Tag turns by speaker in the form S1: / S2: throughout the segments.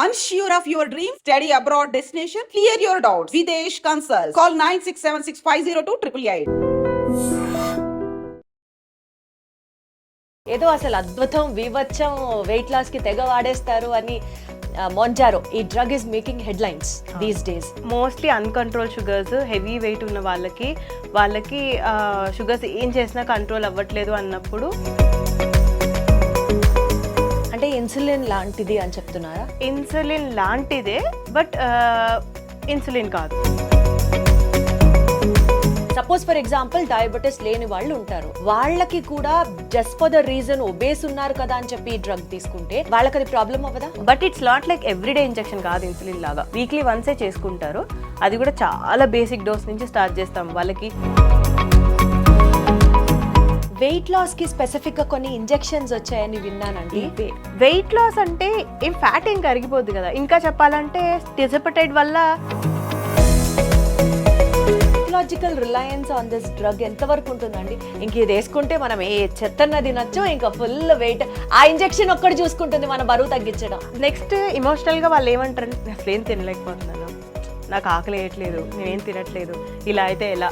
S1: Unsure of your dream? Study abroad destination? Clear your doubts. Videsh Consult. Call 9676502888.
S2: ఏదో అసలు అద్భుతం వివచ్చం weight loss కి తెగ వాడేస్తారు అని మొంజారో ఈ drug is making headlines these days.
S3: Mostly uncontrolled sugars, heavy weight ఉన్న వాళ్ళకి షుగర్స్ ఏం చేసినా కంట్రోల్ అవ్వట్లేదు అన్నప్పుడు
S2: అంటే ఇన్సులిన్ లాంటిది అని చెప్తున్నారా?
S3: ఇన్సులిన్ లాంటిదే, బట్ ఇన్సులిన్ కాదు.
S2: సపోజ్ ఫర్ ఎగ్జాంపుల్ డయాబెటీస్ లేని వాళ్ళు ఉంటారు, వాళ్ళకి కూడా just for the reason obese ఉన్నారు కదా అని చెప్పి ఈ డ్రగ్ తీసుకుంటే వాళ్ళకి అది ప్రాబ్లం అవ్వదా?
S3: But it's not like everyday injection కాదు, ఇన్సులిన్ లాగా వీక్లీ వన్సే చేసుకుంటారు. అది కూడా చాలా బేసిక్ డోస్ నుంచి స్టార్ట్ చేస్తాం వాళ్ళకి.
S2: వెయిట్ లాస్ కి స్పెసిఫిక్ గా కొన్ని ఇంజెక్షన్స్ వచ్చాయని విన్నానండి.
S3: వెయిట్ లాస్ అంటే ఏం ఫ్యాట్ ఏం కరిగిపోద్ది కదా. ఇంకా చెప్పాలంటే టిజెపటైడ్ వల్ల
S2: logical Reliance on this drug ఎంతవరకు ఉంటుందండి? ఇంక ఇది వేసుకుంటే మనం ఏ చెత్తన్న తినొచ్చు, ఇంకా ఫుల్ వెయిట్ ఆ ఇంజెక్షన్ ఒక్కటి చూసుకుంటుంది మన బరువు తగ్గించడం.
S3: నెక్స్ట్ ఇమోషనల్గా వాళ్ళు ఏమంటారు, అసలు ఏం తినలేకపోతున్నాను, నాకు ఆకలి వేయట్లేదు, నేనేం తినట్లేదు, ఇలా అయితే ఎలా.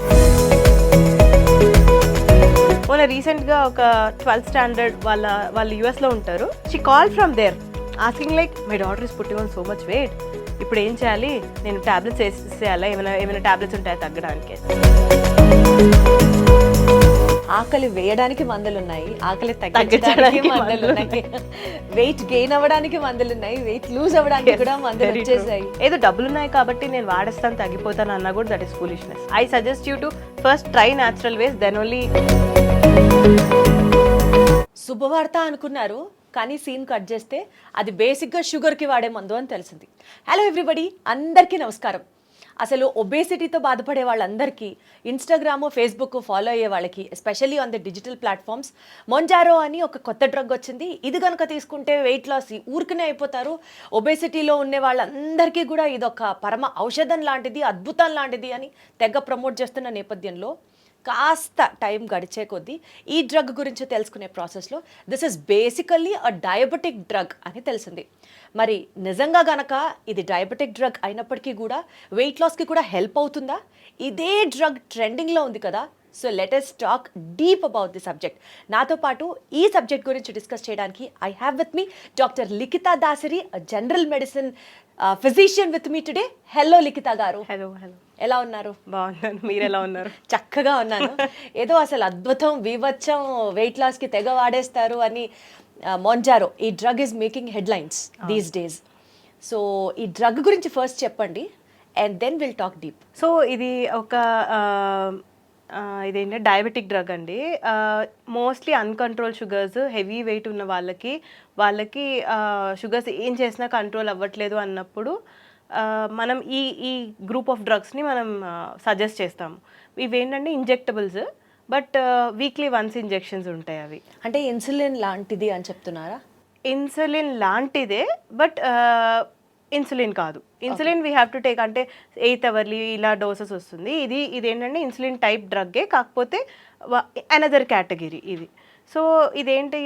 S3: మొన్న రీసెంట్గా ఒక 12th స్టాండర్డ్ వాళ్ళు యూఎస్లో ఉంటారు. She call from there asking like my daughter is putting on so much weight, ఇప్పుడు ఏం చేయాలి, నేను టాబ్లెట్స్ వేసేయాలా, ఏమైనా టాబ్లెట్స్ ఉంటాయా తగ్గడానికి.
S2: ఆకలి వేయడానికి మందులు ఉన్నాయి, ఆకలి తగ్గించడానికి మందులు ఉన్నాయి, వెయిట్ గెయిన్ అవ్వడానికి మందులు ఉన్నాయి, వెయిట్ లూజ్ అవ్వడానికి కూడా మందులు వచ్చేసాయి.
S3: ఏదో డబ్బులు ఉన్నాయి కాబట్టి నేను వాడేస్తాను తగ్గిపోతాను అన్నా కూడా that is foolishness. I suggest you to first try natural ways, then only.
S2: శుభవార్త అనుకున్నారు, కానీ సీన్ కట్ చేస్తే అది బేసిక్గా షుగర్కి వాడే మందు అని తెలిసింది. హలో ఎవ్రీబడి, అందరికీ నమస్కారం. అసలు ఒబేసిటీతో బాధపడే వాళ్ళందరికీ ఇన్స్టాగ్రామ్, ఫేస్బుక్ ఫాలో అయ్యే వాళ్ళకి, especially on the digital platforms, Mounjaro అని ఒక కొత్త డ్రగ్ వచ్చింది. ఇది కనుక తీసుకుంటే వెయిట్ లాస్ ఊరికనే అయిపోతారు. ఒబేసిటీలో ఉండే వాళ్ళందరికీ కూడా ఇదొక పరమ ఔషధం లాంటిది, అద్భుతం లాంటిది అని తెగ ప్రమోట్ చేస్తున్న నేపథ్యంలో కాస్త టైం గడిచే కొద్దీ ఈ డ్రగ్ గురించి తెలుసుకునే ప్రాసెస్లో this is basically a diabetic drug అని తెలిసింది. మరి నిజంగా గనక ఇది డయాబెటిక్ డ్రగ్ అయినప్పటికీ కూడా వెయిట్ లాస్కి కూడా హెల్ప్ అవుతుందా? ఇదే డ్రగ్ ట్రెండింగ్లో ఉంది కదా. So let us talk deep about the subject. నాతో పాటు ఈ సబ్జెక్ట్ గురించి డిస్కస్ చేయడానికి I have with me doctor Likhitha Dasari, general medicine physician with me today. Hello Likhitha garu.
S3: Hello hello,
S2: ఎలా ఉన్నారు?
S3: బాగున్నాను, మీరు ఎలా ఉన్నారు?
S2: చక్కగా ఉన్నాను. ఏదో అసలు అద్భుతం వివచ్చం వెయిట్ లాస్కి తెగ వాడేస్తారు అని మొంజారో ఈ drug is making headlines these days. So ఈ డ్రగ్ గురించి ఫస్ట్ చెప్పండి and then will talk deep.
S3: So ఇది ఒక ఇదేంటంటే డయాబెటిక్ డ్రగ్ అండి. Mostly uncontrolled sugars, heavy weight ఉన్న వాళ్ళకి షుగర్స్ ఏం చేసినా కంట్రోల్ అవ్వట్లేదు అన్నప్పుడు మనం ఈ గ్రూప్ ఆఫ్ డ్రగ్స్ని మనం సజెస్ట్ చేస్తాము. ఇవేంటంటే injectables, but weekly once injections ఉంటాయి. అవి
S2: అంటే ఇన్సులిన్ లాంటిది అని చెప్తున్నారా?
S3: ఇన్సులిన్ లాంటిదే, బట్ ఇన్సులిన్ కాదు. Insulin we have to take, అంటే 8 అవర్లీ ఇలా డోసెస్ వస్తుంది. ఇదేంటంటే ఇన్సులిన్ టైప్ డ్రగ్గే, కాకపోతే అనదర్ కేటగిరీ ఇది. సో ఇదేంటి,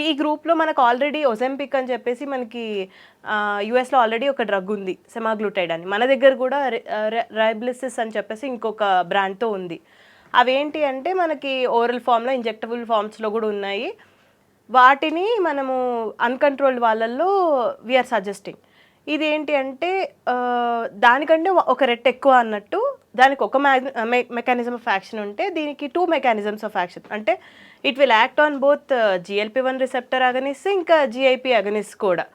S3: ఈ గ్రూప్లో మనకు ఆల్రెడీ ఒజెంపిక్ అని చెప్పేసి మనకి యుఎస్లో ఆల్రెడీ ఒక డ్రగ్ ఉంది, సెమాగ్లూటైడ్ అని. మన దగ్గర కూడా రైబ్లిసిస్ అని చెప్పేసి ఇంకొక బ్రాండ్తో ఉంది. అవేంటి అంటే మనకి ఓరల్ ఫామ్లో, ఇంజెక్టబుల్ ఫామ్స్లో కూడా ఉన్నాయి. వాటిని మనము అన్కంట్రోల్డ్ వాళ్ళల్లో వీఆర్ సజెస్టింగ్. ఇదేంటి అంటే దానికంటే ఒక రెట్ ఎక్కువ అన్నట్టు. దానికి ఒక మెకానిజం ఆఫ్ యాక్షన్ ఉంటే దీనికి 2 మెకానిజమ్స్ ఆఫ్ యాక్షన్. అంటే it will act on both GLP-1 receptor against, ఇంకా GIP అగనిస్ట్ కూడా.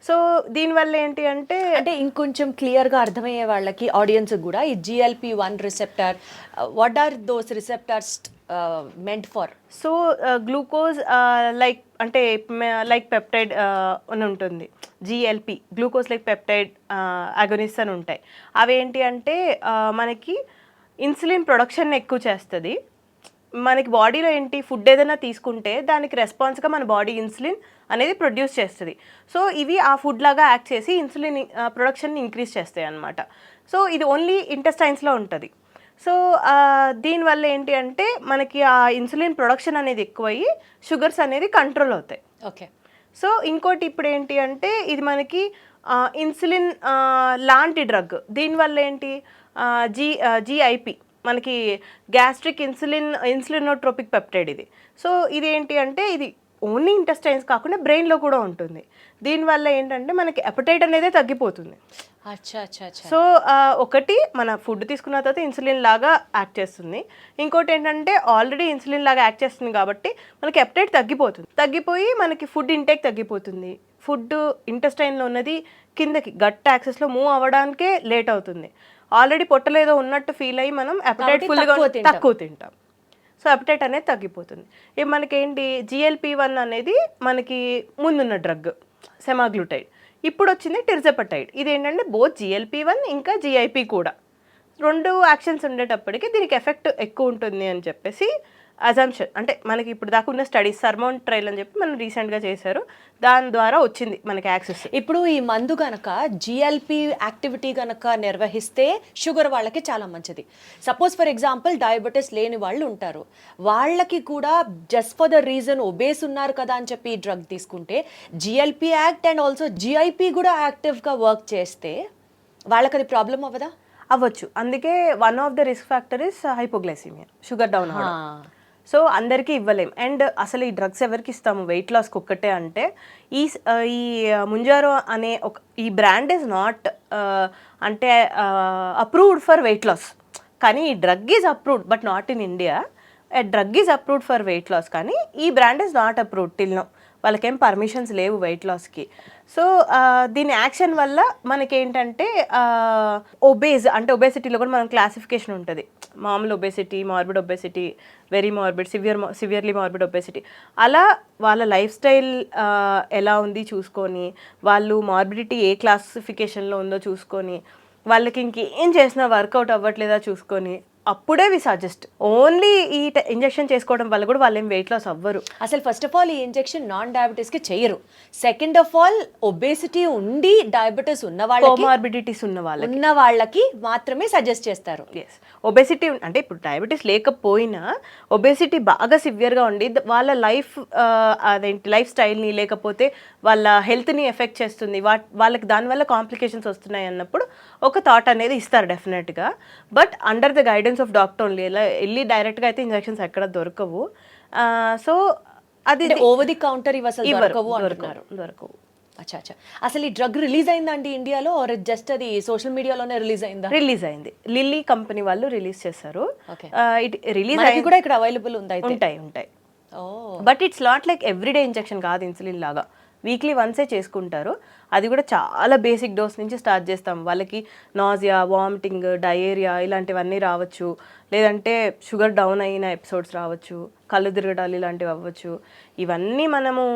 S3: సో దీనివల్ల ఏంటి అంటే
S2: ఇంకొంచెం క్లియర్గా అర్థమయ్యే వాళ్ళకి, ఆడియన్స్ కూడా, ఈ GLP-1 receptor, what are those receptors meant for?
S3: So glucose అంటే లైక్ పెప్టైడ్ అని ఉంటుంది, GLP glucose like peptide agonist అని ఉంటాయి. అవేంటి అంటే మనకి ఇన్సులిన్ ప్రొడక్షన్ ఎక్కువ చేస్తుంది. మనకి బాడీలో ఏంటి, ఫుడ్ ఏదైనా తీసుకుంటే దానికి రెస్పాన్స్గా మన బాడీ ఇన్సులిన్ అనేది ప్రొడ్యూస్ చేస్తుంది. సో ఇవి ఆ ఫుడ్ లాగా యాక్ట్ చేసి ఇన్సులిన్ ప్రొడక్షన్ని ఇంక్రీజ్ చేస్తాయి అన్నమాట. సో ఇది ఓన్లీ ఇంటెస్టైన్స్లో ఉంటుంది. సో దీనివల్ల ఏంటి అంటే మనకి ఆ ఇన్సులిన్ ప్రొడక్షన్ అనేది ఎక్కువయ్యి షుగర్స్ అనేది కంట్రోల్ అవుతాయి.
S2: ఓకే.
S3: సో ఇంకోటి ఇప్పుడు ఏంటి అంటే ఇది మనకి ఇన్సులిన్ లాంటి డ్రగ్. దీనివల్ల ఏంటి జిఐపి మనకి గ్యాస్ట్రిక్ ఇన్సులినోట్రోపిక్ పెప్టైడ్ ఇది. సో ఇది ఏంటి అంటే ఇది ఓన్లీ ఇంటెస్టైన్స్ కాకుండా బ్రెయిన్లో కూడా ఉంటుంది. దీనివల్ల ఏంటంటే మనకి అపెటైట్ అనేది తగ్గిపోతుంది.
S2: అచ్చా అచ్చా అచ్చా.
S3: సో ఒకటి మన ఫుడ్ తీసుకున్న తర్వాత ఇన్సులిన్ లాగా యాక్ట్ చేస్తుంది. ఇంకోటి ఏంటంటే ఆల్రెడీ ఇన్సులిన్ లాగా యాక్ట్ చేస్తుంది కాబట్టి మనకి అపెటైట్ తగ్గిపోతుంది. తగ్గిపోయి మనకి ఫుడ్ ఇంటేక్ తగ్గిపోతుంది. ఫుడ్ ఇంటెస్టైన్లో ఉన్నది కిందకి గట్ యాక్సెస్లో మూవ్ అవ్వడానికే లేట్ అవుతుంది. ఆల్రెడీ పొట్టలేదో ఉన్నట్టు ఫీల్ అయ్యి మనం అపెటైట్ ఫుల్గా తక్కువ తింటాం. సో అపెటైట్ అనేది తగ్గిపోతుంది. ఇవి మనకేంటి GLP-1 అనేది మనకి ముందున్న డ్రగ్ సెమాగ్లూటైడ్. ఇప్పుడు వచ్చింది టిర్జపెటైడ్. ఇది ఏంటంటే బోత్ GLP-1 ఇంకా GIP కూడా 2 యాక్షన్స్ ఉండేటప్పటికి దీనికి ఎఫెక్ట్ ఎక్కువ ఉంటుంది అని చెప్పేసి అజంప్షన్. అంటే మనకి ఇప్పుడు దాకా ఉన్న స్టడీస్ సర్మౌంట్ ట్రయల్ అని చెప్పి మనం రీసెంట్గా చేశారు. దాని ద్వారా వచ్చింది మనకి యాక్సెస్.
S2: ఇప్పుడు ఈ మందు గనక GLP యాక్టివిటీ గనక నిర్వహిస్తే షుగర్ వాళ్ళకి చాలా మంచిది. సపోజ్ ఫర్ ఎగ్జాంపుల్ డయాబెటీస్ లేని వాళ్ళు ఉంటారు, వాళ్ళకి కూడా just for the reason obese ఉన్నారు కదా అని చెప్పి ఈ డ్రగ్ తీసుకుంటే GLP act and also GIP కూడా యాక్టివ్గా వర్క్ చేస్తే వాళ్ళకి అది ప్రాబ్లం అవ్వదా?
S3: అవ్వచ్చు. అందుకే one of the risk factor is hypoglycaemia, sugar down అవ్వడం. సో అందరికీ ఇవ్వలేం. అండ్ అసలు ఈ డ్రగ్స్ ఎవరికి ఇస్తాము వెయిట్ లాస్కి ఒక్కటే అంటే ఈ ముంజారో అనే ఈ బ్రాండ్ ఈజ్ నాట్ అంటే అప్రూవ్డ్ ఫర్ వెయిట్ లాస్. కానీ ఈ drug is approved but not in India. Drug is approved for weight loss కానీ ఈ brand is not approved till now. వాళ్ళకేం పర్మిషన్స్ లేవు వెయిట్ లాస్కి. సో దీని యాక్షన్ వల్ల మనకేంటంటే ఒబేజ్ అంటే ఒబేసిటీలో కూడా మనం క్లాసిఫికేషన్ ఉంటుంది. మామూలు obesity, morbid obesity, very morbid, severely morbid obesity. అలా వాళ్ళ లైఫ్ స్టైల్ ఎలా ఉంది చూసుకొని, వాళ్ళు మార్బిడిటీ ఏ క్లాసిఫికేషన్లో ఉందో చూసుకొని, వాళ్ళకి ఇంకేం చేసినా వర్కౌట్ అవ్వట్లేదా చూసుకొని అప్పుడే వి సజెస్ట్. ఓన్లీ ఈ ఇంజెక్షన్ చేసుకోవడం వల్ల కూడా వాళ్ళు ఏం వెయిట్ లాస్ అవ్వరు.
S2: అసలు ఫస్ట్ ఆఫ్ ఆల్ ఈ ఇంజెక్షన్ నాన్ డయాబెటీస్కి చేయరు. సెకండ్ ఆఫ్ ఆల్ ఒబేసిటీ ఉండి డయాబెటీస్ ఉన్న వాళ్ళకి,
S3: కోమార్బిడిటీస్ ఉన్న
S2: వాళ్ళకి మాత్రమే సజెస్ట్ చేస్తారు.
S3: ఎస్, ఒబేసిటీ అంటే ఇప్పుడు డయాబెటీస్ లేకపోయినా ఒబేసిటీ బాగా సివియర్గా ఉండి వాళ్ళ లైఫ్ స్టైల్ని లేకపోతే వాళ్ళ హెల్త్ని ఎఫెక్ట్ చేస్తుంది, వాళ్ళకి దానివల్ల కాంప్లికేషన్స్ వస్తున్నాయి అన్నప్పుడు ఒక థాట్ అనేది ఇస్తారు డెఫినెట్గా. But under the guidance of doctor only. ఇలా వెళ్ళి డైరెక్ట్గా అయితే ఇంజెక్షన్స్ ఎక్కడ దొరకవు. సో అది
S2: ఓవర్ ది కౌంటర్ ఇవి అసలు దొరకవు. అచ్చా అచ్చా. అసలు ఈ డ్రగ్ రిలీజ్ అయిందండి ఇండియాలో, ఆర్ జస్ట్ అది సోషల్ మీడియాలోనే రిలీజ్ అయిందా?
S3: రిలీజ్ అయింది. లిల్లీ కంపెనీ వాళ్ళు రిలీజ్ చేశారు.
S2: రిలీజ్ అయ్యి కూడా ఇక్కడ అవైలబుల్ ఉంది?
S3: ఉంటాయి. But it's not like everyday injection కాదు, ఇన్సులిన్ లాగా వీక్లీ వన్సే చేసుకుంటారు. అది కూడా చాలా బేసిక్ డోస్ నుంచి స్టార్ట్ చేస్తాం. వాళ్ళకి నాజియా, వామిటింగ్, డయేరియా ఇలాంటివన్నీ రావచ్చు, లేదంటే షుగర్ డౌన్ అయిన ఎపిసోడ్స్ రావచ్చు, కళ్ళు తిరగడాలు ఇలాంటివి అవ్వచ్చు. ఇవన్నీ మనము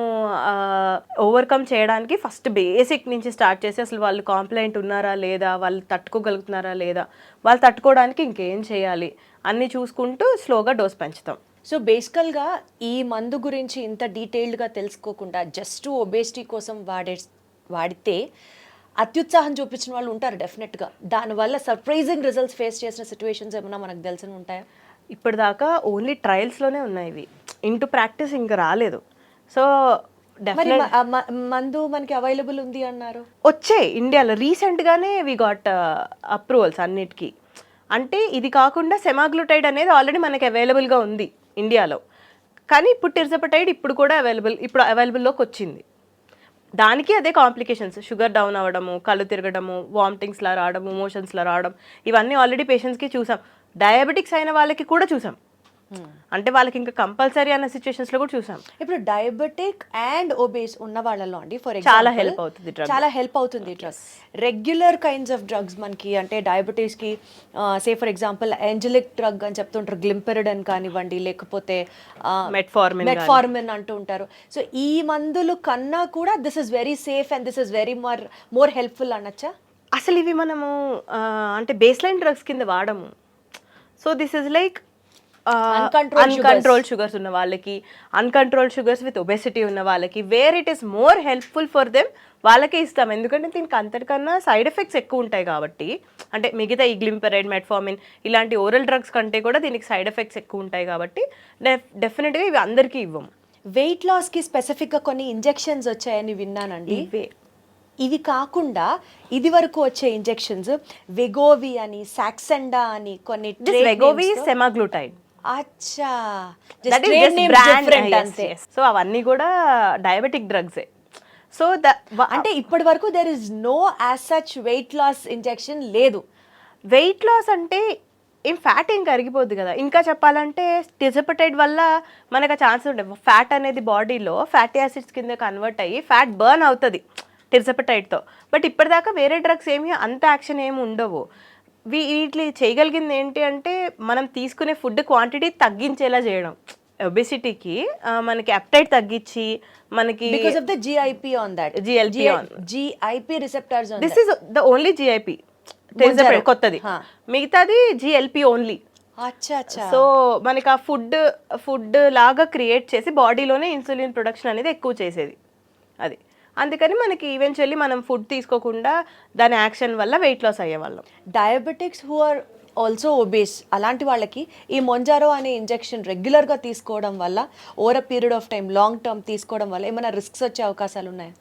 S3: ఓవర్కమ్ చేయడానికి ఫస్ట్ బేసిక్ నుంచి స్టార్ట్ చేసి అసలు వాళ్ళు కాంప్లైంట్ ఉన్నారా లేదా, వాళ్ళు తట్టుకోగలుగుతున్నారా లేదా, వాళ్ళు తట్టుకోవడానికి ఇంకేం చేయాలి అన్నీ చూసుకుంటూ స్లోగా డోస్ పెంచుతాం.
S2: సో బేసికల్గా ఈ మందు గురించి ఇంత డీటెయిల్డ్గా తెలుసుకోకుండా జస్ట్ ఒబేసిటీ కోసం వాడితే అత్యుత్సాహం చూపించిన వాళ్ళు ఉంటారు డెఫినెట్గా. దానివల్ల సర్ప్రైజింగ్ రిజల్ట్స్ ఫేస్ చేసిన సిచ్యువేషన్స్ ఏమైనా మనకు తెలిసిన ఉంటాయా?
S3: ఇప్పటిదాకా ఓన్లీ ట్రయల్స్లోనే ఉన్నాయి ఇవి, ఇంటూ ప్రాక్టీస్ ఇంకా రాలేదు. సో
S2: మందు మనకి అవైలబుల్ ఉంది అన్నారు,
S3: వచ్చాయి ఇండియాలో రీసెంట్గానే వి గాట్ అప్రూవల్స్ అన్నిటికీ. అంటే ఇది కాకుండా సెమాగ్లూటైడ్ అనేది ఆల్రెడీ మనకి అవైలబుల్గా ఉంది ఇండియాలో, కానీ ఇప్పుడు టిర్జపెటైడ్ ఇప్పుడు కూడా అవైలబుల్లోకి వచ్చింది. దానికి అదే కాంప్లికేషన్స్, షుగర్ డౌన్ అవ్వడము, కళ్ళు తిరగడము, వామిటింగ్స్లా రావడము, మోషన్స్లా రావడం, ఇవన్నీ ఆల్రెడీ పేషెంట్స్కి చూసాం. డయాబెటిక్స్ అయిన వాళ్ళకి కూడా చూసాం. అంటే వాళ్ళకి ఇంకా కంపల్సరీ అన్న సిచ్యువేషన్స్ లో కూడా చూసాం.
S2: ఇప్పుడు డయాబెటిక్ అండ్ ఒబేస్ ఉన్న వాళ్ళలో అండి ఫర్
S3: ఎగ్జాంపుల్ చాలా
S2: హెల్ప్ అవుతుంది drug. Regular kinds of drugs మనకి అంటే డయాబెటీస్ కి say for example angelic drug అని చెప్తుంటారు, గ్లింపెరిడ్ అని కానివ్వండి, లేకపోతే మెట్ఫార్మిన్ అంటూ ఉంటారు. సో ఈ మందులు కన్నా కూడా this is very safe and this is very more helpful అనొచ్చా?
S3: అసలు ఇవి మనము అంటే బేస్ లైన్ డ్రగ్స్ కింద వాడము. So this is like uncontrolled sugars ఉన్న వాళ్ళకి, అన్కంట్రోల్డ్ షుగర్స్ విత్ ఒబెసిటీ ఉన్న వాళ్ళకి, where it is more helpful for them వాళ్ళకే ఇస్తాం. ఎందుకంటే దీనికి అంతటికన్నా సైడ్ ఎఫెక్ట్స్ ఎక్కువ ఉంటాయి కాబట్టి. అంటే మిగతా ఈ గ్లింపెరైడ్, మెట్ఫార్మిన్ ఇలాంటి ఓరల్ డ్రగ్స్ కంటే కూడా దీనికి సైడ్ ఎఫెక్ట్స్ ఎక్కువ ఉంటాయి కాబట్టి డెఫినెట్గా ఇవి అందరికీ ఇవ్వము.
S2: వెయిట్ లాస్కి స్పెసిఫిక్గా కొన్ని ఇంజెక్షన్స్ వచ్చాయని విన్నానండి.
S3: ఇవే
S2: ఇవి కాకుండా ఇది వరకు వచ్చే ఇంజెక్షన్స్ వెగోవి అని, సాక్సెండా అని కొన్ని
S3: వెగోవి సెమాగ్లూటైడ్.
S2: అచ్చా,
S3: దట్ ఈస్ జస్ట్ బ్రాండ్ అంతే. సో అవన్నీ కూడా డయాబెటిక్ డ్రగ్సే. సో
S2: అంటే ఇప్పటి వరకు there is no as such weight loss injection లేదు.
S3: వెయిట్ లాస్ అంటే ఏం ఫ్యాట్ ఏం కరిగిపోద్ది కదా. ఇంకా చెప్పాలంటే టిజపటైడ్ వల్ల మనకు ఆ ఛాన్స్ ఉంటుంది. ఫ్యాట్ అనేది బాడీలో ఫ్యాటీ యాసిడ్స్ కింద కన్వర్ట్ అయ్యి ఫ్యాట్ బర్న్ అవుతుంది టిజపటైడ్తో. బట్ ఇప్పటిదాకా వేరే డ్రగ్స్ ఏమి అంత యాక్షన్ ఏమి ఉండవు. వీటి చేయగలిగింది ఏంటి అంటే మనం తీసుకునే ఫుడ్ క్వాంటిటీ తగ్గించేలా చేయడం. ఒబెసిటీకి మనకి అప్టైట్ తగ్గించి మనకి
S2: because of the GIP on that, GIP receptors on.
S3: This is the only GIP కొత్తది, మిగతాది జిఎల్పి ఓన్లీ. సో మనకి ఆ ఫుడ్ లాగా క్రియేట్ చేసి బాడీలోనే ఇన్సులిన్ ప్రొడక్షన్ అనేది ఎక్కువ చేసేది అది. అందుకని మనకి ఈవెన్చువల్లీ మనం ఫుడ్ తీసుకోకుండా దాని యాక్షన్ వల్ల వెయిట్ లాస్ అయ్యేవాళ్ళం.
S2: Diabetics who are also obese అలాంటి వాళ్ళకి ఈ మొంజారో అనే ఇంజెక్షన్ రెగ్యులర్గా తీసుకోవడం వల్ల over a period of time long term తీసుకోవడం వల్ల ఏమైనా రిస్క్స్ వచ్చే అవకాశాలు ఉన్నాయి?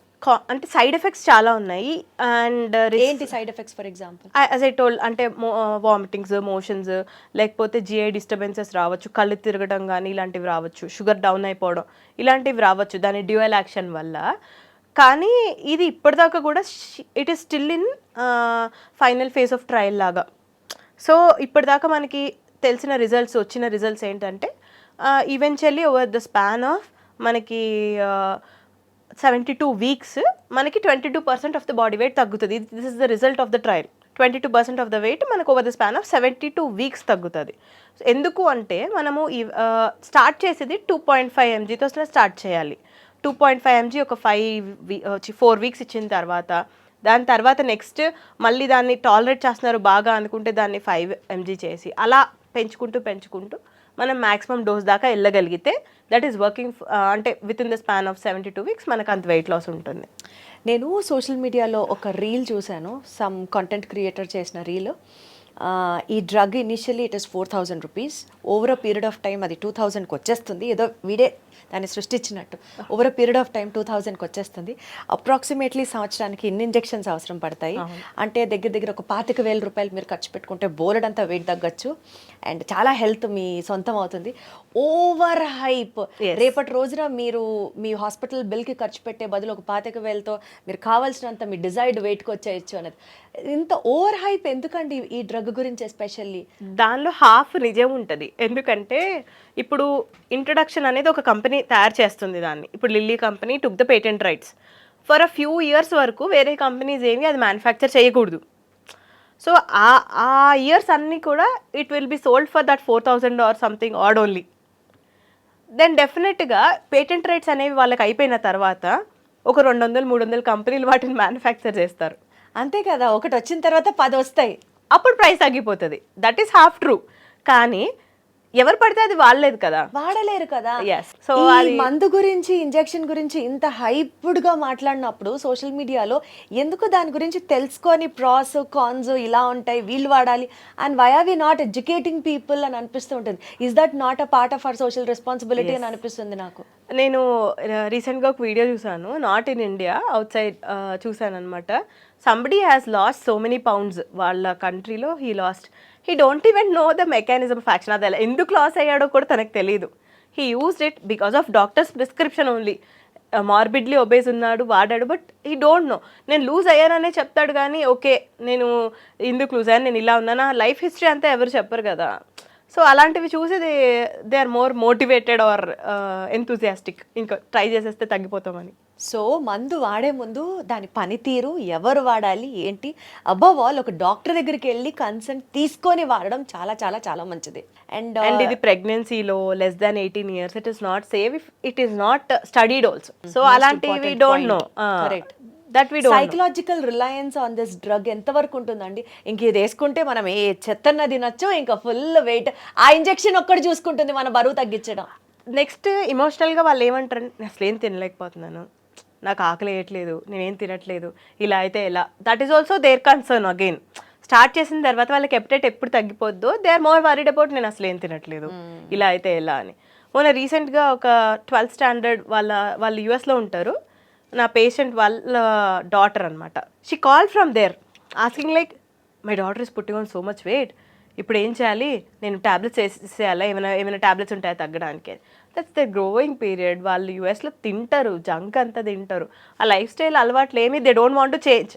S3: అంటే సైడ్ ఎఫెక్ట్స్ చాలా ఉన్నాయి. అండ్
S2: ఏంటి side effects? For example
S3: as I told, అంటే వామిటింగ్స్, మోషన్స్, లేకపోతే జిఐ డిస్టర్బెన్సెస్ రావచ్చు, కళ్ళు తిరగడం కానీ ఇలాంటివి రావచ్చు, షుగర్ డౌన్ అయిపోవడం ఇలాంటివి రావచ్చు దాని డ్యూయల్ యాక్షన్ వల్ల. కానీ ఇది ఇప్పటిదాకా కూడా it is still in final phase of trial లాగా. సో ఇప్పటిదాకా మనకి తెలిసిన రిజల్ట్స్, వచ్చిన రిజల్ట్స్ ఏంటంటే eventually over the span of మనకి 72 weeks మనకి 22% ఆఫ్ ద బాడీ వెయిట్ తగ్గుతుంది. This is the result of the trial. 22% of the weight మనకు over the span of 72 weeks తగ్గుతుంది. ఎందుకు అంటే మనము స్టార్ట్ చేసేది 2.5 mgతో స్టార్ట్ చేయాలి. 2.5 mg ఒక 4 weeks ఇచ్చిన తర్వాత, దాని తర్వాత నెక్స్ట్ మళ్ళీ దాన్ని టాలరేట్ చేస్తున్నారు బాగా అనుకుంటే దాన్ని 5 mg చేసి అలా పెంచుకుంటూ మనం మ్యాక్సిమం డోస్ దాకా వెళ్ళగలిగితే దట్ ఈస్ వర్కింగ్. అంటే with in the span of 72 weeks మనకు అంత వెయిట్ లాస్ ఉంటుంది.
S2: నేను సోషల్ మీడియాలో ఒక రీల్ చూశాను, సమ్ కంటెంట్ క్రియేటర్ చేసిన రీల్. ఈ drug initially it is 4,000 rupees. Over a period of time అది 2,000కి వచ్చేస్తుంది. ఏదో వీడే దాన్ని సృష్టించినట్టు over a period of time 2,000కి వచ్చేస్తుంది. అప్రాక్సిమేట్లీ సంవత్సరానికి ఇన్ని ఇంజెక్షన్స్ అవసరం పడతాయి. అంటే దగ్గర ఒక 25,000 రూపాయలు మీరు ఖర్చు పెట్టుకుంటే బోలెడంతా వెయిట్ తగ్గచ్చు అండ్ చాలా హెల్త్ మీ సొంతం అవుతుంది. Over hype. రేపటి రోజున మీరు మీ హాస్పిటల్ బిల్కి ఖర్చు పెట్టే బదులు ఒక 25,000తో మీరు కావాల్సినంత మీ డిజైర్డ్ వెయిట్కి వచ్చేయచ్చు అనేది. ఇంత ఓవర్ హైప్ ఎందుకండి ఈ డ్రగ్ గురించి ఎస్పెషల్లీ?
S3: దానిలో హాఫ్ నిజం ఉంటుంది. ఎందుకంటే ఇప్పుడు ఇంట్రొడక్షన్ అనేది ఒక కంపెనీ తయారు చేస్తుంది దాన్ని. ఇప్పుడు lily company took the patent rights for a few years వరకు. వేరే కంపెనీస్ ఏమి అది మ్యానుఫ్యాక్చర్ చేయకూడదు. సో ఆ ఇయర్స్ అన్నీ కూడా it will be sold for that 4,000 or something odd only. Then డెఫినెట్గా పేటెంట్ రైట్స్ అనేవి వాళ్ళకి అయిపోయిన తర్వాత ఒక 200-300 కంపెనీలు వాటిని మ్యానుఫ్యాక్చర్ చేస్తారు.
S2: అంతే కదా, ఒకటి వచ్చిన తర్వాత 10 వస్తాయి,
S3: అప్పుడు ప్రైస్ తగ్గిపోతుంది. That is half true. కానీ ఎవరు పడితే అది వాడలేదు కదా,
S2: వాడలేరు కదా.
S3: సో
S2: ఈ మందు గురించి, ఇంజెక్షన్ గురించి ఇంత హైప్డ్ గా మాట్లాడినప్పుడు సోషల్ మీడియాలో ఎందుకు దాని గురించి తెలుసుకొని ప్రాస్ కాన్స్ ఇలా ఉంటాయి, వీళ్ళు వాడాలి and why are we not educating people అని అనిపిస్తూ ఉంటుంది. Is that not a part of our social responsibility అని అనిపిస్తుంది నాకు.
S3: నేను రీసెంట్గా ఒక వీడియో చూసాను, not in India, outside చూసాను అనమాట. Somebody has lost so many pounds వాళ్ళ కంట్రీలో. He lost, he don't even know the mechanism of action. అది ఎందుకు లాస్ అయ్యాడో కూడా తనకు తెలియదు. He used it because of doctors prescription only. మార్బిడ్లీ obese ఉన్నాడు, వాడాడు, బట్ హీ డోంట్ నో. నేను లూజ్ అయ్యాననే చెప్తాడు కానీ ఓకే నేను ఎందుకు లూజ్ అయ్యాను, నేను ఇలా ఉన్నాను, లైఫ్ హిస్టరీ అంతా ఎవరు చెప్పరు కదా. సో అలాంటివి చూసి they are more motivated or enthusiastic, ఇంకా ట్రై చేసేస్తే తగ్గిపోతామని.
S2: సో మందు వాడే ముందు దాని పనితీరు, ఎవరు వాడాలి ఏంటి, అబవ్ ఆల్ ఒక డాక్టర్ దగ్గరికి వెళ్ళి కన్సల్ట్ తీసుకొని వాడడం చాలా చాలా చాలా మంచిది. అండ్
S3: ఇది ప్రెగ్నెన్సీలో less than 18 years it is not safe if it is not studied also. So అలాంటివి don't know.
S2: Correct.
S3: That we don't.
S2: Psychological reliance on this drug ఎంతవరకు ఉంటుందండి? ఇంక ఇది వేసుకుంటే మనం ఏ చెత్తన్న తినొచ్చు, ఇంకా ఫుల్ వెయిట్, ఆ ఇంజెక్షన్ ఒక్కటి చూసుకుంటుంది మన బరువు తగ్గించడం.
S3: నెక్స్ట్ ఇమోషనల్గా వాళ్ళు ఏమంటారు, నేను అసలు ఏం తినలేకపోతున్నాను, నాకు ఆకలి వేయట్లేదు, నేనేం తినట్లేదు, ఇలా అయితే ఎలా. That is also there concern again. Start చేసిన తర్వాత వాళ్ళకి ఎప్పుడైతే ఎప్పుడు తగ్గిపోద్దో they are more worried about నేను అసలు ఏం తినట్లేదు, ఇలా అయితే ఎలా అని. మొన్న రీసెంట్గా ఒక 12th స్టాండర్డ్ వాళ్ళు యూఎస్లో ఉంటారు, నా పేషెంట్ వాళ్ళ డాటర్ అనమాట. She call from there asking like my daughter is putting on so much weight, ఇప్పుడు ఏం చేయాలి, నేను ట్యాబ్లెట్స్ వేసేయాలా, ఏమైనా ట్యాబ్లెట్స్ ఉంటాయా తగ్గడానికి. That's the growing period. వాళ్ళు యూఎస్లో తింటారు, జంక్ అంతా తింటారు, ఆ లైఫ్ స్టైల్ అలవాట్లు ఏమి they don't want to change.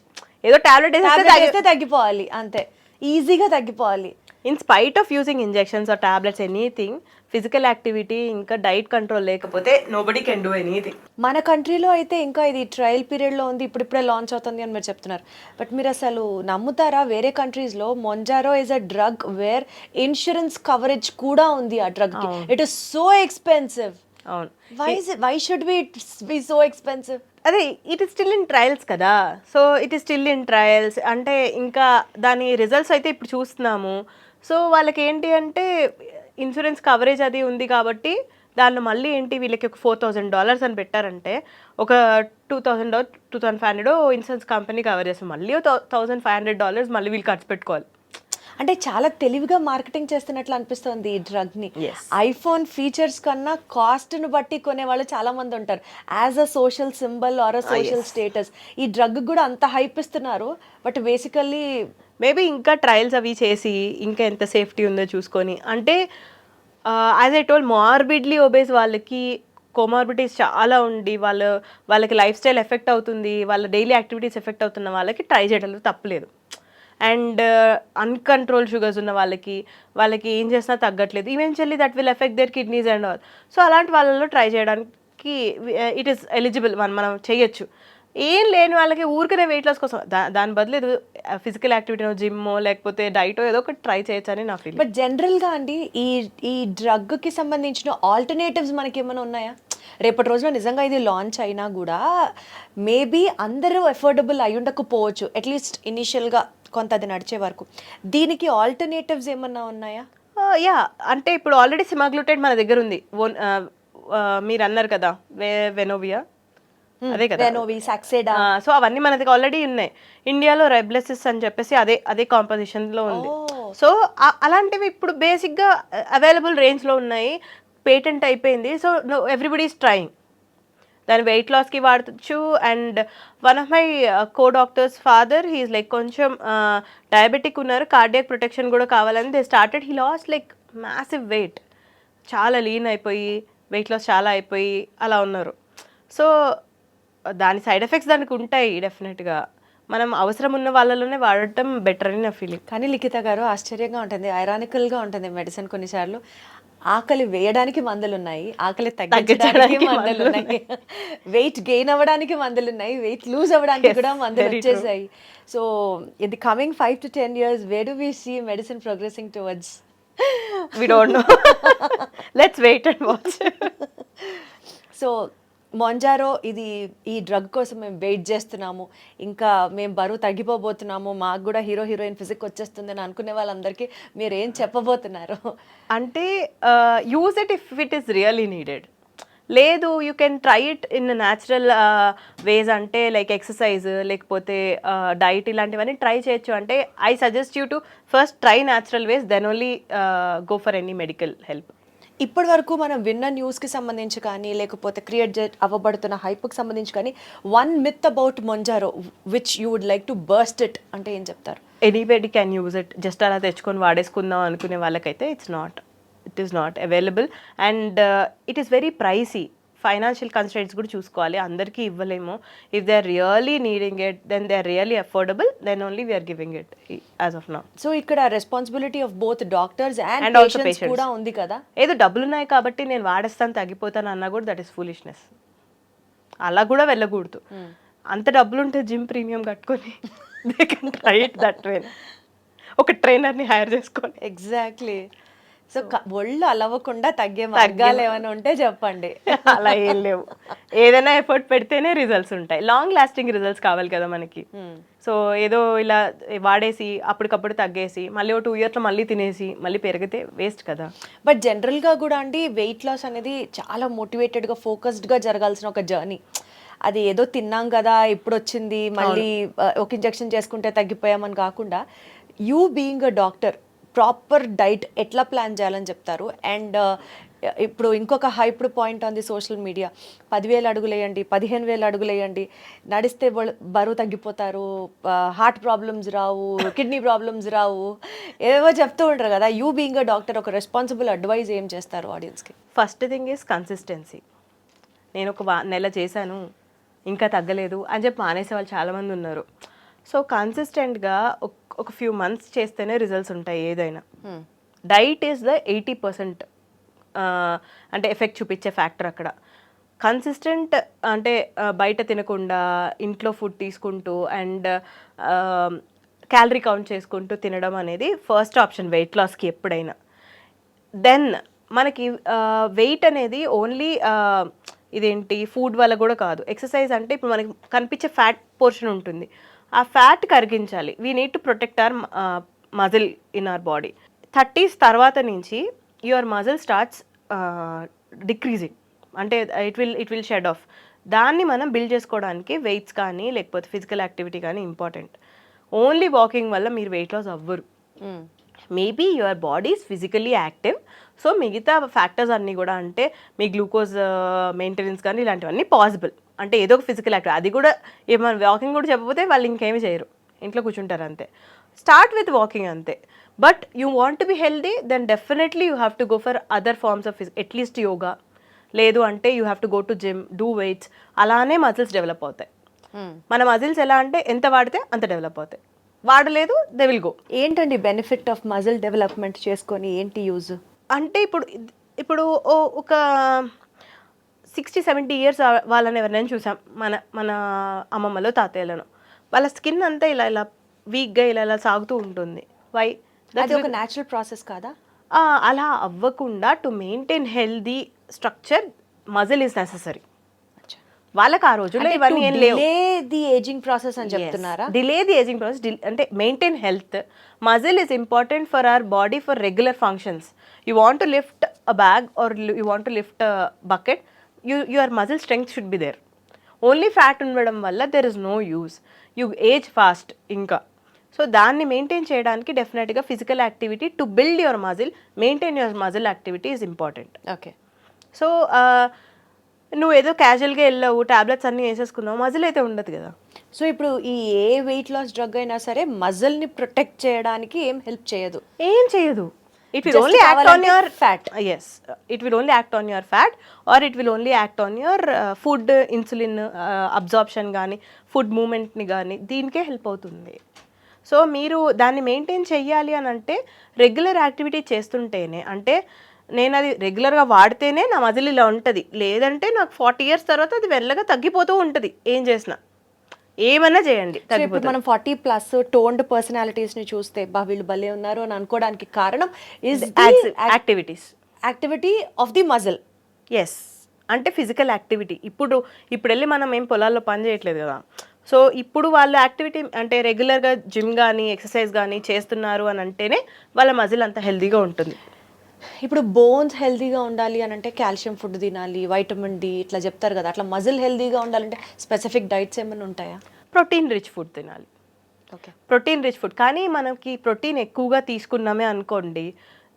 S3: ఏదో టాబ్లెట్
S2: వేస్తే తగ్గిపోవాలి అంతే, ఈజీగా తగ్గిపోవాలి.
S3: In spite of using injections or tablets anything, physical activity ఇంకా డైట్ కంట్రోల్ లేకపోతే నోబడీ కెన్ డూ ఎనీథింగ్.
S2: మన కంట్రీలో అయితే ఇంకా ఇది ట్రయల్ పీరియడ్లో ఉంది, ఇప్పుడిప్పుడే లాంచ్ అవుతుంది అని మీరు చెప్తున్నారు. బట్ మీరు అసలు నమ్ముతారా, వేరే కంట్రీస్లో Mounjaro is a drug where insurance coverage కూడా ఉంది ఆ డ్రగ్కి. It is so expensive.
S3: అవును,
S2: why should be be so expensive?
S3: అదే it is still in trials కదా, so it is still in trials అంటే ఇంకా దాని రిజల్ట్స్ అయితే ఇప్పుడు చూస్తున్నాము. సో వాళ్ళకి ఏంటి అంటే ఇన్సూరెన్స్ కవరేజ్ అది ఉంది కాబట్టి దానిలో మళ్ళీ ఏంటి వీళ్ళకి ఒక $4,000 అని పెట్టారంటే ఒక $2,500 ఇన్సూరెన్స్ కంపెనీ కవర్ చేస్తాం, మళ్ళీ $1,500 మళ్ళీ వీళ్ళు ఖర్చు పెట్టుకోవాలి.
S2: అంటే చాలా తెలివిగా మార్కెటింగ్ చేస్తున్నట్లు అనిపిస్తుంది ఈ డ్రగ్ని. ఐఫోన్ ఫీచర్స్ కన్నా కాస్ట్ను బట్టి కొనే వాళ్ళు చాలా మంది ఉంటారు, as a social symbol or a social status. ఈ డ్రగ్ కూడా అంత హైప్ ఇస్తున్నారు, బట్ బేసికల్లీ
S3: మేబీ ఇంకా ట్రయల్స్ అవి చేసి ఇంకా ఎంత సేఫ్టీ ఉందో చూసుకొని, అంటే as I tol morbidly obese వాళ్ళకి కోమార్బిడిటీస్ చాలా ఉండి వాళ్ళకి లైఫ్ స్టైల్ ఎఫెక్ట్ అవుతుంది, వాళ్ళ డైలీ యాక్టివిటీస్ ఎఫెక్ట్ అవుతున్న వాళ్ళకి ట్రై చేయడంలో తప్పలేదు. అండ్ అన్కంట్రోల్ షుగర్స్ ఉన్న వాళ్ళకి ఏం చేసినా తగ్గట్లేదు, eventually that will affect their kidneys and all. So అలాంటి వాళ్ళలో ట్రై చేయడానికి ఇట్ ఈస్ ఎలిజిబుల్, మనం చేయొచ్చు. ఏం లేని వాళ్ళకి ఊరికనే వెయిట్ లాస్ కోసం దాని బదులు ఏదో ఫిజికల్ యాక్టివిటీ జిమ్మో లేకపోతే డైటో ఏదో ఒకటి ట్రై చేయొచ్చు అని నా ఫీలింగ్.
S2: బట్ జనరల్గా అండి ఈ డ్రగ్కి సంబంధించిన ఆల్టర్నేటివ్స్ మనకి ఏమైనా ఉన్నాయా? రేపటి రోజున నిజంగా ఇది లాంచ్ అయినా కూడా మేబీ అందరూ ఎఫోర్డబుల్ అయి ఉండకపోవచ్చు, అట్లీస్ట్ ఇనిషియల్గా కొంత అది నడిచే వరకు. దీనికి ఆల్టర్నేటివ్స్ ఏమన్నా ఉన్నాయా?
S3: యా, అంటే ఇప్పుడు ఆల్రెడీ సిమాగ్లూటైడ్ మన దగ్గర ఉంది. మీరు అన్నారు కదా వెనోవియా, అదే కదా
S2: వెనోవి, సాక్సేడా.
S3: సో అవన్నీ మన దగ్గర ఆల్రెడీ ఉన్నాయి. ఇండియాలో రెబ్లెసిస్ అని చెప్పేసి అదే కాంపోజిషన్లో ఉంది. సో అలాంటివి ఇప్పుడు బేసిక్గా అవైలబుల్ రేంజ్లో ఉన్నాయి, పేటెంట్ అయిపోయింది. So everybody is trying. దాని వెయిట్ లాస్కి వాడచ్చు. And one of my co doctors father he is like కొంచెం డయాబెటిక్ ఉన్నారు, కార్డియాక్ ప్రొటెక్షన్ కూడా కావాలని they started. He lost like massive weight, చాలా లీన్ అయిపోయి వెయిట్ లాస్ చాలా అయిపోయి అలా ఉన్నారు. సో దాని సైడ్ ఎఫెక్ట్స్ దానికి ఉంటాయి డెఫినెట్గా, మనం అవసరం ఉన్న వాళ్ళలోనే వాడటం బెటర్ అని నా ఫీలింగ్.
S2: కానీ లిఖిత గారు, ఆశ్చర్యంగా ఉంటుంది, ఐరానికల్గా ఉంటుంది మెడిసిన్ కొన్నిసార్లు. ఆకలి వేయడానికి మందులు ఉన్నాయి, ఆకలి తగ్గించడానికి మందులు ఉన్నాయి, వెయిట్ గెయిన్ అవ్వడానికి మందులు ఉన్నాయి, వెయిట్ లూజ్ అవ్వడానికి కూడా మందులు వచ్చేసాయి. సో ఇది coming 5 to 10 years, where do we see medicine progressing towards?
S3: We don't know. Let's wait and watch.
S2: So Mounjaro ఈ డ్రగ్ కోసం మేము వెయిట్ చేస్తున్నాము, ఇంకా మేము బరువు తగ్గిపోబోతున్నాము, మాకు కూడా హీరోయిన్ ఫిజిక్ వచ్చేస్తుంది అని అనుకునే వాళ్ళందరికీ మీరు ఏం చెప్పబోతున్నారు?
S3: అంటే use it if it is really needed. లేదు, you can try it in natural ways, అంటే లైక్ ఎక్సర్సైజ్ లేకపోతే డైట్ ఇలాంటివన్నీ ట్రై చేయొచ్చు. అంటే I suggest you to first try natural ways, then only go for any medical help.
S2: ఇప్పటి వరకు మనం విన్న న్యూస్కి సంబంధించి కానీ లేకపోతే క్రియేట్ అవ్వబడుతున్న హైప్కి సంబంధించి కానీ one myth about Mounjaro which you would like to burst it అంటే ఏం చెప్తారు?
S3: Anybody can use it, just అలా తెచ్చుకొని వాడేసుకుందాం అనుకునే వాళ్ళకైతే it is not available. And it is very pricey. Financial constraints కూడా చూసుకోవాలి, అందరికీ ఇవ్వలేము. If they are really needing it, then they are really affordable, then only we are giving it as of now.
S2: So ఇక్కడ responsibility of both doctors and patients కూడా ఉంది కదా.
S3: ఏదో డబ్బులు ఉన్నాయి కాబట్టి నేను వాడేస్తాను తగ్గిపోతాను అన్నా కూడా దట్ ఈస్ ఫూలిష్నెస్. అలా కూడా వెళ్ళకూడదు. అంత డబ్బులు ఉంటే జిమ్ ప్రీమియం కట్టుకొని they can try it that way, ఒక ట్రైనర్ని హైర్ చేసుకొని.
S2: ఎగ్జాక్ట్లీ. సో ఒళ్ళు అలవకుండా తగ్గే మార్గాలు ఏమైనా ఉంటే చెప్పండి.
S3: అలా ఏం లేవు, ఏదైనా ఎఫర్ట్ పెడితేనే రిజల్ట్స్ ఉంటాయి. లాంగ్ లాస్టింగ్ రిజల్ట్స్ కావాలి కదా మనకి. సో ఏదో ఇలా వాడేసి అప్పటికప్పుడు తగ్గేసి మళ్ళీ 2 years మళ్ళీ తినేసి మళ్ళీ పెరిగితే వేస్ట్ కదా.
S2: బట్ జనరల్గా కూడా అండి వెయిట్ లాస్ అనేది చాలా మోటివేటెడ్గా ఫోకస్డ్గా జరగాల్సిన ఒక జర్నీ. అది ఏదో తిన్నాం కదా ఇప్పుడు వచ్చింది మళ్ళీ ఒక ఇంజెక్షన్ చేసుకుంటే తగ్గిపోయామని కాకుండా, you being a doctor proper diet ఎట్లా ప్లాన్ చేయాలని చెప్తారు? అండ్ ఇప్పుడు ఇంకొక hyped point on the social media, 10,000 అడుగులేయండి, 15,000 అడుగులేయండి, నడిస్తే బరువు తగ్గిపోతారు, హార్ట్ ప్రాబ్లమ్స్ రావు, కిడ్నీ ప్రాబ్లమ్స్ రావు, ఏవో చెప్తూ ఉంటారు కదా. యూ బీయింగ్ అ డాక్టర్, ఒక రెస్పాన్సిబుల్ అడ్వైజ్ ఏం చేస్తారు ఆడియన్స్కి?
S3: First thing is consistency. నేను ఒక నెల చేశాను ఇంకా తగ్గలేదు అని చెప్పి మానేసే వాళ్ళు చాలామంది ఉన్నారు. సో కన్సిస్టెంట్గా ఒక ఫ్యూ మంత్స్ చేస్తేనే రిజల్ట్స్ ఉంటాయి ఏదైనా. డైట్ ఈస్ ద 80% అంటే ఎఫెక్ట్ చూపించే ఫ్యాక్టర్ అక్కడ. కన్సిస్టెంట్ అంటే బయట తినకుండా ఇంట్లో ఫుడ్ తీసుకుంటూ అండ్ క్యాలరీ కౌంట్ చేసుకుంటూ తినడం అనేది ఫస్ట్ ఆప్షన్ వెయిట్ లాస్కి ఎప్పుడైనా. దెన్ మనకి వెయిట్ అనేది ఓన్లీ ఇదేంటి ఫుడ్ వల్ల కూడా కాదు. ఎక్సర్సైజ్ అంటే ఇప్పుడు మనకి కనిపించే ఫ్యాట్ పోర్షన్ ఉంటుంది, ఆ ఫ్యాట్ కరిగించాలి. We need to protect our muscle in our body. 30s తర్వాత నుంచి యువర్ మజిల్ స్టార్ట్స్ డిక్రీజింగ్, అంటే ఇట్ విల్ షెడ్ ఆఫ్. దాన్ని మనం బిల్డ్ చేసుకోవడానికి వెయిట్స్ కానీ లేకపోతే ఫిజికల్ యాక్టివిటీ కానీ ఇంపార్టెంట్. ఓన్లీ వాకింగ్ వల్ల మీరు వెయిట్ లాస్ అవ్వరు. Maybe your body is physically active, so మిగతా ఫ్యాక్టర్స్ అన్నీ కూడా అంటే మీ గ్లూకోజ్ మెయింటెనెన్స్ కానీ ఇలాంటివన్నీ పాసిబుల్. అంటే ఏదో ఒక ఫిజికల్ యాక్టివ్, అది కూడా ఏమైనా వాకింగ్ కూడా చెప్పకపోతే వాళ్ళు ఇంకేమీ చేయరు, ఇంట్లో కూర్చుంటారు అంతే. స్టార్ట్ విత్ వాకింగ్ అంతే. But you want to be healthy, then definitely you have to go for other forms of at least yoga, లేదు అంటే you have to go to gym, do weights. అలానే మజిల్స్ డెవలప్ అవుతాయి. మన muscles ఎలా అంటే ఎంత వాడితే అంత డెవలప్ అవుతాయి, వాడలేదు దే విల్ గో.
S2: ఏంటండి బెనిఫిట్ ఆఫ్ మజిల్ డెవలప్మెంట్ చేసుకొని ఏంటి యూజ్?
S3: అంటే ఇప్పుడు ఒక 60-70 years వాళ్ళని ఎవరైనా చూసాం, మన అమ్మమ్మలో తాతయ్యలను, వాళ్ళ స్కిన్ అంతా ఇలా ఇలా వీక్గా ఇలా సాగుతూ ఉంటుంది. వై?
S2: అది ఒక న్యాచురల్ ప్రాసెస్ కాదా?
S3: అలా అవ్వకుండా to maintain healthy structure muscle is necessary. వాళ్ళకి ఆ రోజుల్లో ఇవన్నీ ఏం లేవు.
S2: ది ఏజింగ్ ప్రాసెస్ అని చెప్తున్నారా?
S3: డిలే ది ఏజింగ్ ప్రాసెస్ అంటే maintain health. Muscle is important for our body for regular functions. You want to lift a bag or you want to lift a bucket, your muscle strength should be there. Only fat ఉండడం వల్ల there is no use. You age fast ఇంకా. So దాన్ని maintain చేయడానికి డెఫినెట్గా physical activity to build your muscle, maintain your muscle activity is important.
S2: Okay.
S3: So నువ్వు ఏదో క్యాజువల్గా వెళ్ళావు, టాబ్లెట్స్ అన్నీ వేసేసుకున్నావు, మజిల్ అయితే ఉండదు కదా.
S2: సో ఇప్పుడు ఈ ఏ వెయిట్ లాస్ డ్రగ్ అయినా సరే మజిల్ని ప్రొటెక్ట్ చేయడానికి ఏం హెల్ప్ చేయదు?
S3: ఏం చేయదు. It will only act on your fat. Yes, it will only act on your fat, or it will only act on your food insulin absorption కానీ ఫుడ్ మూమెంట్ని కానీ దీనికే హెల్ప్ అవుతుంది. సో మీరు దాన్ని మెయింటైన్ చెయ్యాలి అని అంటే రెగ్యులర్ యాక్టివిటీ చేస్తుంటేనే, అంటే నేను అది రెగ్యులర్గా వాడితేనే నా మజిల్ ఇలా ఉంటుంది, లేదంటే నాకు 40 years తర్వాత అది మెల్లగా తగ్గిపోతూ ఉంటుంది. ఏం చేసినా ఏమన్నా చేయండి.
S2: ఇప్పుడు మనం 40+ టోన్డ్ పర్సనాలిటీస్ని చూస్తే బా వీళ్ళు భలే ఉన్నారు అని అనుకోవడానికి కారణం is activity of the muscle.
S3: Yes, అంటే ఫిజికల్ యాక్టివిటీ. ఇప్పుడు వెళ్ళి మనం ఏం పొలాల్లో పని చేయట్లేదు కదా. సో ఇప్పుడు వాళ్ళు యాక్టివిటీ అంటే రెగ్యులర్గా జిమ్ కానీ ఎక్సర్సైజ్ కానీ చేస్తున్నారు అని అంటేనే వాళ్ళ మజిల్ అంత హెల్తీగా ఉంటుంది.
S2: ఇప్పుడు బోన్స్ హెల్తీగా ఉండాలి అని అంటే కాల్షియం ఫుడ్ తినాలి, వైటమిన్ డి ఇట్లా చెప్తారు కదా. అట్లా మజిల్ హెల్తీగా ఉండాలంటే స్పెసిఫిక్ డైట్స్ ఏమైనా ఉంటాయా?
S3: ప్రోటీన్ రిచ్ ఫుడ్ తినాలి. Okay, protein rich food. కానీ మనకి ప్రోటీన్ ఎక్కువగా తీసుకున్నామే అనుకోండి,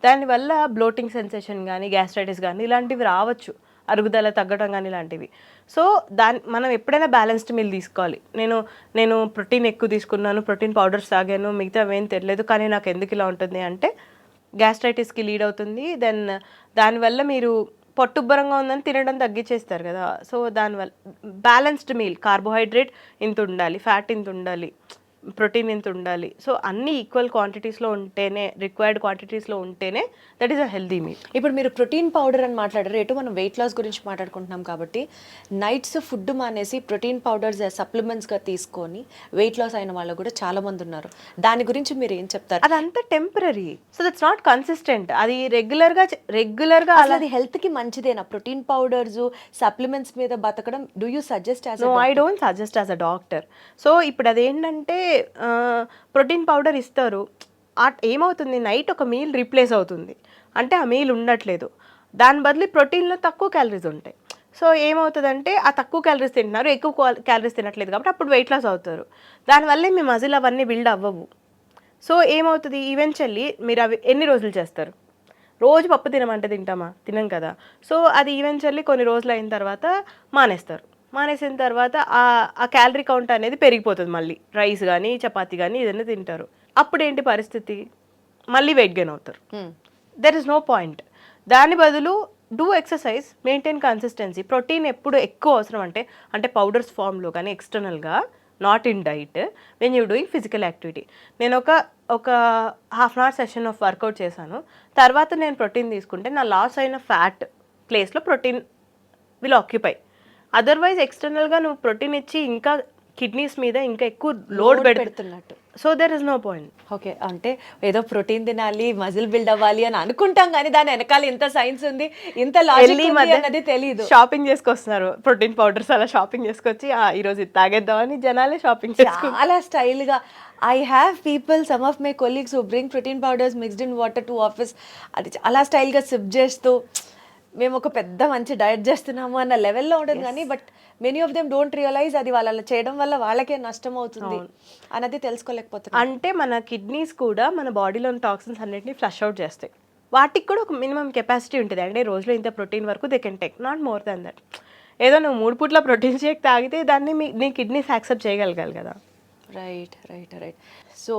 S3: దానివల్ల బ్లోటింగ్ సెన్సేషన్ కానీ గ్యాస్ట్రైటిస్ కానీ ఇలాంటివి రావచ్చు, అరుగుదల తగ్గడం కానీ ఇలాంటివి. సో మనం ఎప్పుడైనా బ్యాలెన్స్డ్ మీల్ తీసుకోవాలి. నేను ప్రోటీన్ ఎక్కువ తీసుకున్నాను, ప్రోటీన్ పౌడర్స్ తాగాను, మిగతా ఏం తెలియదు, కానీ నాకు ఎందుకు ఇలా ఉంటుంది అంటే గ్యాస్ట్రైటిస్కి లీడ్ అవుతుంది. దెన్ దానివల్ల మీరు పొట్టుబ్బరంగా ఉందని తినడం తగ్గించేస్తారు కదా. సో దానివల్ల బ్యాలెన్స్డ్ మీల్, కార్బోహైడ్రేట్ ఇంత ఉండాలి, ఫ్యాట్ ఇంత ఉండాలి, ప్రోటీన్ ఇంత ఉండాలి. సో అన్ని ఈక్వల్ క్వాంటిటీస్లో ఉంటేనే, రిక్వైర్డ్ క్వాంటిటీస్లో ఉంటేనే that is a healthy meal.
S2: ఇప్పుడు మీరు ప్రోటీన్ పౌడర్ అని మాట్లాడారు, ఎటు మనం వెయిట్ లాస్ గురించి మాట్లాడుకుంటున్నాం కాబట్టి నైట్స్ ఫుడ్ మానేసి ప్రోటీన్ పౌడర్స్ సప్లిమెంట్స్గా తీసుకొని వెయిట్ లాస్ అయిన వాళ్ళు కూడా చాలా మంది ఉన్నారు. దాని గురించి మీరు ఏం చెప్తారు?
S3: అదంతా temporary, so that's not consistent. అది రెగ్యులర్గా
S2: అది హెల్త్కి మంచిదేనా? ప్రోటీన్ పౌడర్స్ సప్లిమెంట్స్ మీద బతకడం do you suggest as?
S3: No, I don't suggest as a doctor. So ఇప్పుడు అదేంటంటే ప్రోటీన్ పౌడర్ ఇస్తారు, ఏమవుతుంది నైట్ ఒక మీల్ రీప్లేస్ అవుతుంది, అంటే ఆ మీల్ ఉండట్లేదు, దాని బదులు ప్రోటీన్లో తక్కువ క్యాలరీస్ ఉంటాయి. సో ఏమవుతుందంటే ఆ తక్కువ క్యాలరీస్ తింటున్నారు, ఎక్కువ క్యాలరీస్ తినట్లేదు కాబట్టి అప్పుడు వెయిట్ లాస్ అవుతారు. దానివల్లే మీ మజిల్ అవన్నీ బిల్డ్ అవ్వవు. సో ఏమవుతుంది, ఈవెన్చువల్లీ మీరు అవి ఎన్ని రోజులు చేస్తారు? రోజు పప్పు తినమంటే తింటామా? తినం కదా. సో అది ఈవెన్చువల్లీ కొన్ని రోజులు అయిన తర్వాత మానేస్తారు. మానేసిన తర్వాత ఆ క్యాలరీ కౌంట్ అనేది పెరిగిపోతుంది మళ్ళీ. రైస్ కానీ చపాతీ కానీ ఏదైనా తింటారు. అప్పుడు ఏంటి పరిస్థితి? మళ్ళీ వెయిట్ గెయిన్ అవుతారు. There is no point. దాని బదులు do exercise, maintain consistency. Protein ఎప్పుడు ఎక్కువ అవసరం అంటే పౌడర్స్ ఫామ్లో కానీ ఎక్స్టర్నల్గా, not in diet, when you doing physical activity. నేను ఒక half an hour session of workout చేశాను, తర్వాత నేను ప్రోటీన్ తీసుకుంటే నా లాస్ అయిన ఫ్యాట్ ప్లేస్లో ప్రోటీన్ విల్ ఆక్యుపై. అదర్వైజ్ ఎక్స్టర్నల్గా నువ్వు ప్రోటీన్ ఇచ్చి ఇంకా కిడ్నీస్ మీద ఇంకా ఎక్కువ లోడ్
S2: పెడుతున్నట్టు.
S3: So there is no point.
S2: Okay, అంటే ఏదో ప్రోటీన్ తినాలి, మజిల్ బిల్డ్ అవ్వాలి అని అనుకుంటాం, కానీ దాని వెనకాల ఇంత సైన్స్ ఉంది, ఇంత లాజిక్ ఉంది అన్నది తెలియదు.
S3: షాపింగ్ చేసుకొస్తున్నారు ప్రోటీన్ పౌడర్స్, అలా షాపింగ్ చేసుకొచ్చి ఈరోజు ఇది తాగేద్దామని జనాలే షాపింగ్
S2: చాలా స్టైల్గా. I have people, some of my colleagues who bring protein powders mixed in water to office. అది చాలా స్టైల్గా సిప్ చేస్తూ మేము ఒక పెద్ద మంచి డైట్ చేస్తున్నాము అన్న లెవెల్లో ఉంటుంది, కానీ but many of them don't realise అది వాళ్ళ చేయడం వల్ల వాళ్ళకే నష్టం అవుతుంది అన్నది తెలుసుకోలేకపోతున్నారు.
S3: అంటే మన కిడ్నీస్ కూడా మన బాడీలోని టాక్సిన్స్ అన్నిటిని ఫ్లష్ అవుట్ చేస్తాయి. వాటికి కూడా ఒక మినిమం కెపాసిటీ ఉంటుంది. అంటే రోజులో ఇంత ప్రోటీన్ వరకు they can take, not more than that. ఏదో నువ్వు 3 పూట్ల ప్రోటీన్ షేక్ తాగితే దాన్ని నీ కిడ్నీస్ యాక్సెప్ట్ చేయగలగాలి కదా.
S2: Right. So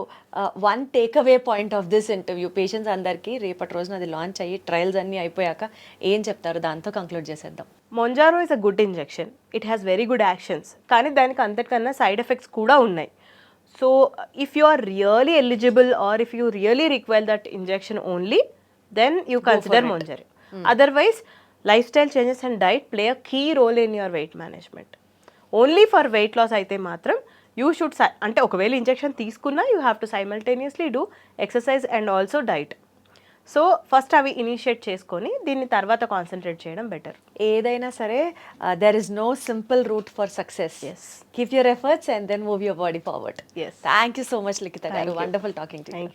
S2: one take away point of this interview patients అందరికీ, రేపటి రోజున అది లాంచ్ అయ్యి ట్రయల్స్ అన్నీ అయిపోయాక ఏం చెప్తారు, దాంతో కంక్లూడ్ చేసేద్దాం.
S3: Mounjaro is a good injection, it has very good actions, కానీ దానికి అంతటికన్నా సైడ్ ఎఫెక్ట్స్ కూడా ఉన్నాయి. So if you are really eligible or if you really require that injection only, then you consider Mounjaro. Otherwise lifestyle changes and diet play a key role in your weight management. Only for weight loss అయితే మాత్రం you should, అంటే ఒకవేళ injection తీసుకున్నా you have to సైమల్టేనియస్లీ do exercise and also diet. So first అవి initiate చేసుకొని దీన్ని తర్వాత కాన్సన్ట్రేట్ చేయడం బెటర్.
S2: ఏదైనా సరే there is no simple route for success. Keep your efforts and then move your body forward. Thank you so much Likhitha garu, wonderful talking to you.